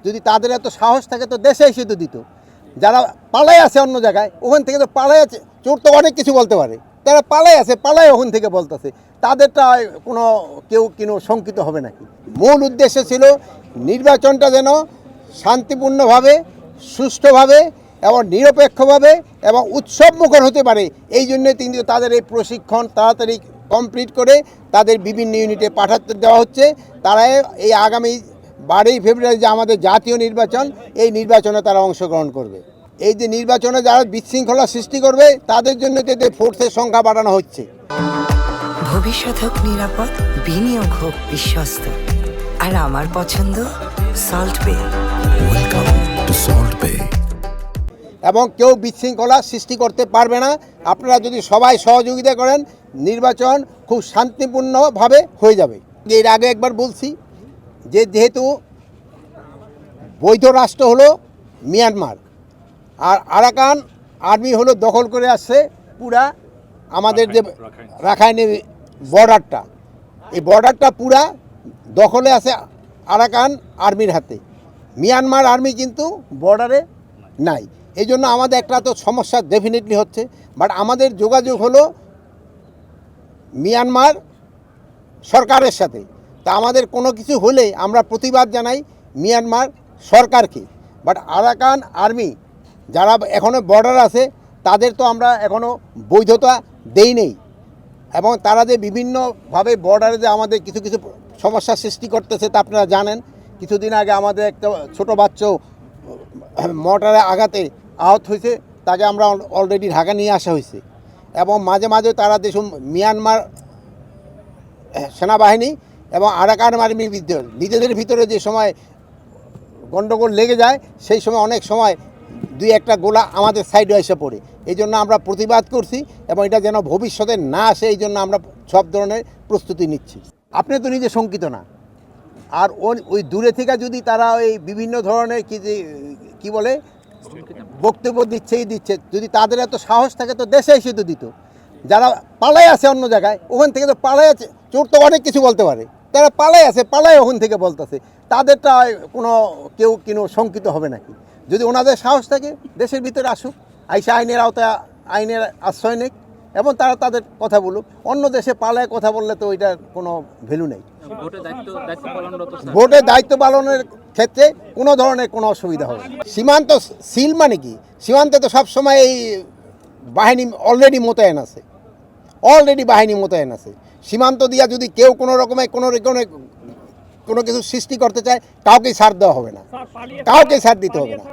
যদি তাদের এত সাহস থাকে তো দেশে এসে তো দিত। যারা পালাই আছে অন্য জায়গায়, ওখান থেকে তো পালাই আছে, চোর তো অনেক কিছু বলতে পারে, তারা পালাই আছে, পালাই ওখান থেকে বলতেছে, তাদেরটা কেউ শঙ্কিত হবে নাকি? মূল উদ্দেশ্য ছিল নির্বাচনটা যেন শান্তিপূর্ণভাবে, সুষ্ঠুভাবে এবং নিরপেক্ষভাবে এবং উৎসবমুখর হতে পারে। এই জন্য তাদের এই প্রশিক্ষণ তাড়াতাড়ি কমপ্লিট করে তাদের বিভিন্ন ইউনিটে পাঠাতে দেওয়া হচ্ছে। তারা এই আগামী 12ই ফেব্রুয়ারি যে আমাদের জাতীয় নির্বাচন, এই নির্বাচনে তারা অংশগ্রহণ করবে। এই যে নির্বাচনে যারা বিশৃঙ্খলা সৃষ্টি করবে তাদের জন্য যে ফোর্সের সংখ্যা বাড়ানো হচ্ছে। ভবিষ্যৎ হোক নিরাপদ, বিনিয়োগ হোক বিশ্বস্ত, আর আমার পছন্দ সল্ট বে। ওয়েলকাম টু সল্ট বে। এবং কেউ বিশৃঙ্খলা সৃষ্টি করতে পারবে না। আপনারা যদি সবাই সহযোগিতা করেন, নির্বাচন খুব শান্তিপূর্ণভাবে হয়ে যাবে। এর আগে একবার বলছি যে যেহেতু বৈধ রাষ্ট্র হলো মিয়ানমার, আর আরাকান আর্মি হলো দখল করে আসছে পুরা আমাদের যে রাখাইনের বর্ডারটা, এই বর্ডারটা পুরা দখলে আছে আরাকান আর্মির হাতে। মিয়ানমার আর্মি কিন্তু বর্ডারে নাই। এই জন্য আমাদের একটা তো সমস্যা ডেফিনেটলি হচ্ছে। বাট আমাদের যোগাযোগ হলো মিয়ানমার সরকারের সাথে। তা আমাদের কোনো কিছু হলে আমরা প্রতিবাদ জানাই মিয়ানমার সরকারকে। বাট আরাকান আর্মি যারা এখনও বর্ডার আছে তাদের তো আমরা এখনও বৈধতা দেই নেই। এবং তারা যে বিভিন্নভাবে বর্ডারে যে আমাদের কিছু কিছু সমস্যার সৃষ্টি করতেছে তা আপনারা জানেন। কিছুদিন আগে আমাদের একটা ছোটো বাচ্চা মর্টারে আঘাতে আহত হয়েছে, তাকে আমরা অলরেডি ঢাকা নিয়ে আসা হয়েছে। এবং মাঝে মাঝে তারা দেশ মিয়ানমার সেনাবাহিনী এবং আরাকান আর্মির নিজেদের ভিতরে যে সময় গণ্ডগোল লেগে যায়, সেই সময় অনেক সময় দুই একটা গোলা আমাদের সাইডে এসে পড়ে। এই জন্য আমরা প্রতিবাদ করছি এবং এটা যেন ভবিষ্যতে না আসে, এই জন্য আমরা সব ধরনের প্রস্তুতি নিচ্ছি। আপনি তো নিজে শঙ্কিত না, আর ওই দূরে থেকে যদি তারা ওই বিভিন্ন ধরনের কি বলে বক্তব্য দিচ্ছে, যদি তাদের এত সাহস থাকে তো দেশে এসে তো দিত। যারা পালাই আছে অন্য জায়গায়, ওখান থেকে তো পালাই আছে, চোর তো অনেক কিছু বলতে পারে, তারা পালাই আছে, পালাই ওখান থেকে বলতেছে, তাদেরটা কেউ শঙ্কিত হবে নাকি? যদি ওনাদের সাহস থাকে দেশের ভিতরে আসুক, আইসা আইনের আওতায় আইনের আশ্রয় নিক এবং তারা তাদের কথা বলুক। অন্য দেশে পালায় কথা বললে তো ওইটার কোনো ভ্যালু নেই। ভোটের দায়িত্ব পালনের ক্ষেত্রে কোনো ধরনের কোনো অসুবিধা হবে না। সীমান্ত সিল মানে কি? সীমান্তে তো সবসময় এই বাহিনী অলরেডি মোতায়েন আছে। সীমান্ত দিয়া যদি কেউ কোনো রকমের কোনো কিছু সৃষ্টি করতে চায়, কাউকেই ছাড় দেওয়া হবে না, কাউকে ছাড় দিতে হবে না।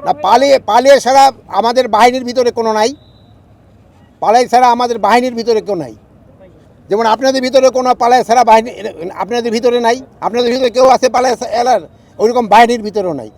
পালিয়ে ছাড়া আমাদের বাহিনীর ভিতরে কোনো নাই, পালাই ছাড়া আমাদের বাহিনীর ভিতরে কেউ নাই। যেমন আপনাদের ভিতরে কোনো পালায় ছাড়া বাহিনী আপনাদের ভিতরে নাই, আপনাদের ভিতরে কেউ আছে পালায় এলার, ওইরকম বাহিনীর ভিতরেও নাই।